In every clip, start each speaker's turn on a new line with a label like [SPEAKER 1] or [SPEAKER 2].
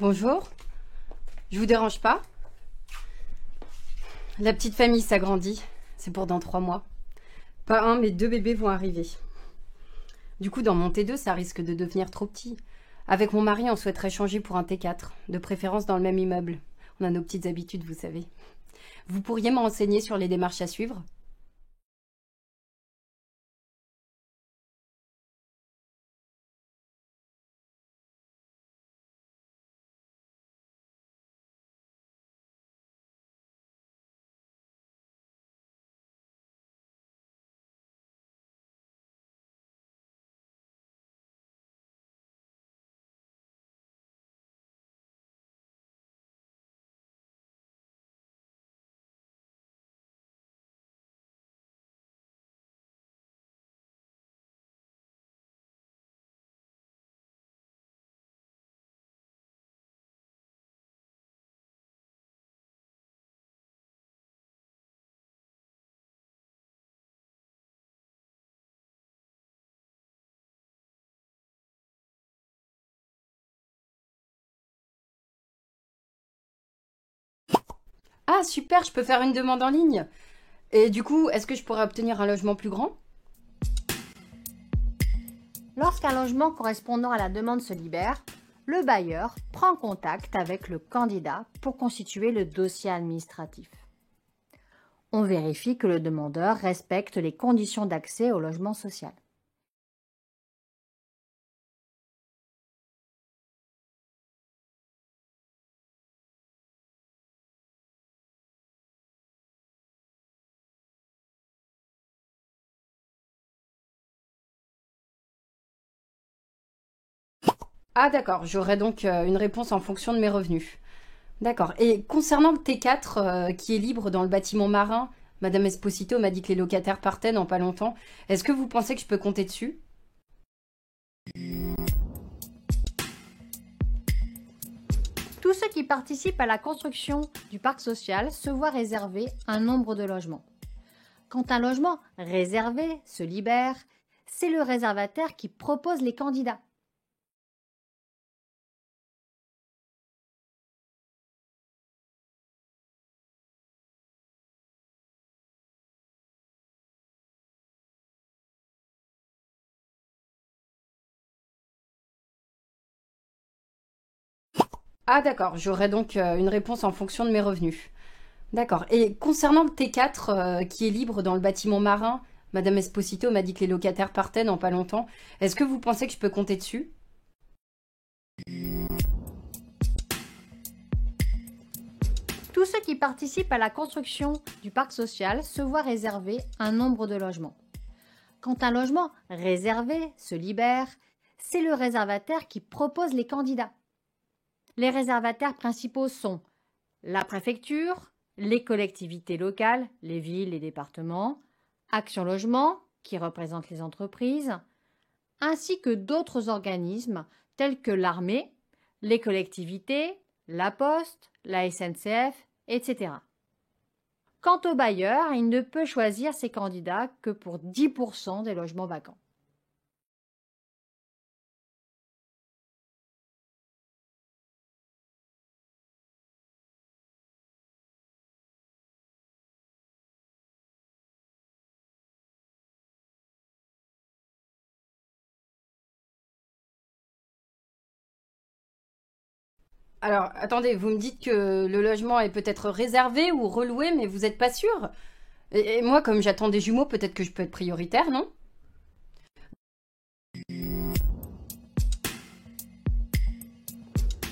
[SPEAKER 1] Bonjour, je vous dérange pas? La petite famille s'agrandit, c'est pour dans 3 mois. Pas un, mais 2 bébés vont arriver. Du coup, dans mon T2, ça risque de devenir trop petit. Avec mon mari, on souhaiterait changer pour un T4, de préférence dans le même immeuble. On a nos petites habitudes, vous savez. Vous pourriez me renseigner sur les démarches à suivre? Ah, super, je peux faire une demande en ligne. Et du coup, est-ce que je pourrais obtenir un logement plus grand?
[SPEAKER 2] Lorsqu'un logement correspondant à la demande se libère, le bailleur prend contact avec le candidat pour constituer le dossier administratif. On vérifie que le demandeur respecte les conditions d'accès au logement social.
[SPEAKER 1] Ah d'accord, j'aurai donc une réponse en fonction de mes revenus. D'accord. Et concernant le T4 qui est libre dans le bâtiment marin, Madame Esposito m'a dit que les locataires partaient dans pas longtemps. Est-ce que vous pensez que je peux compter dessus?
[SPEAKER 2] Tous ceux qui participent à la construction du parc social se voient réserver un nombre de logements. Quand un logement réservé se libère, c'est le réservataire qui propose les candidats.
[SPEAKER 1] Ah d'accord, j'aurai donc une réponse en fonction de mes revenus. D'accord. Et concernant le T4 qui est libre dans le bâtiment marin, Madame Esposito m'a dit que les locataires partaient dans pas longtemps. Est-ce que vous pensez que je peux compter dessus?
[SPEAKER 2] Tous ceux qui participent à la construction du parc social se voient réserver un nombre de logements. Quand un logement réservé se libère, c'est le réservataire qui propose les candidats. Les réservataires principaux sont la préfecture, les collectivités locales, les villes, les départements, Action Logement, qui représente les entreprises, ainsi que d'autres organismes tels que l'armée, les collectivités, la Poste, la SNCF, etc. Quant au bailleur, il ne peut choisir ses candidats que pour 10% des logements vacants.
[SPEAKER 1] Alors, attendez, vous me dites que le logement est peut-être réservé ou reloué, mais vous n'êtes pas sûr? Et moi, comme j'attends des jumeaux, peut-être que je peux être prioritaire, non?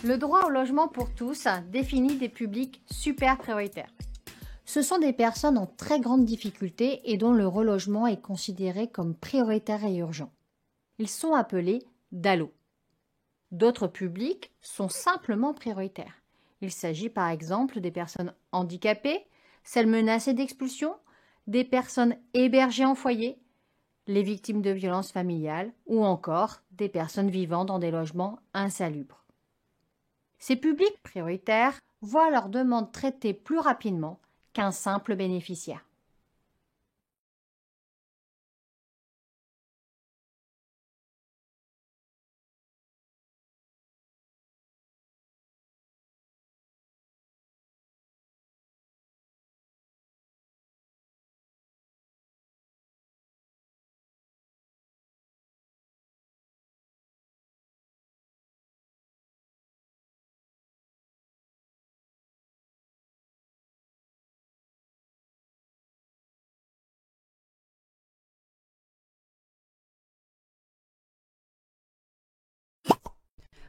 [SPEAKER 2] Le droit au logement pour tous définit des publics super prioritaires. Ce sont des personnes en très grande difficulté et dont le relogement est considéré comme prioritaire et urgent. Ils sont appelés DALO. D'autres publics sont simplement prioritaires. Il s'agit par exemple des personnes handicapées, celles menacées d'expulsion, des personnes hébergées en foyer, les victimes de violences familiales ou encore des personnes vivant dans des logements insalubres. Ces publics prioritaires voient leurs demandes traitées plus rapidement qu'un simple bénéficiaire.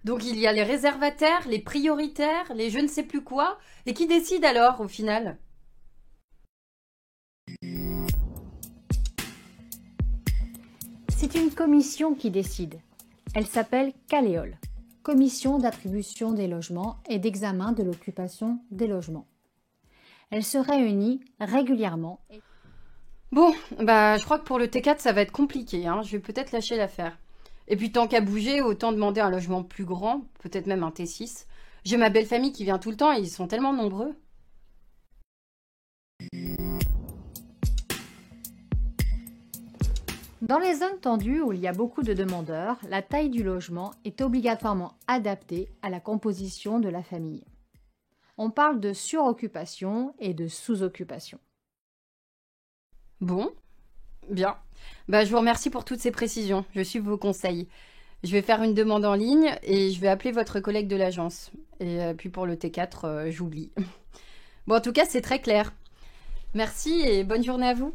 [SPEAKER 1] Donc il y a les réservataires, les prioritaires, les je ne sais plus quoi. Et qui décide alors au final?
[SPEAKER 2] C'est une commission qui décide. Elle s'appelle Caléol, Commission d'attribution des logements et d'examen de l'occupation des logements. Elle se réunit régulièrement.
[SPEAKER 1] Bon, bah je crois que pour le T4 ça va être compliqué, hein. Je vais peut-être lâcher l'affaire. Et puis tant qu'à bouger, autant demander un logement plus grand, peut-être même un T6. J'ai ma belle famille qui vient tout le temps et ils sont tellement nombreux.
[SPEAKER 2] Dans les zones tendues où il y a beaucoup de demandeurs, la taille du logement est obligatoirement adaptée à la composition de la famille. On parle de suroccupation et de sous-occupation.
[SPEAKER 1] Bon, bien. Bah je vous remercie pour toutes ces précisions. Je suis vos conseils. Je vais faire une demande en ligne et je vais appeler votre collègue de l'agence. Et puis pour le T4, j'oublie. Bon, en tout cas, c'est très clair. Merci et bonne journée à vous.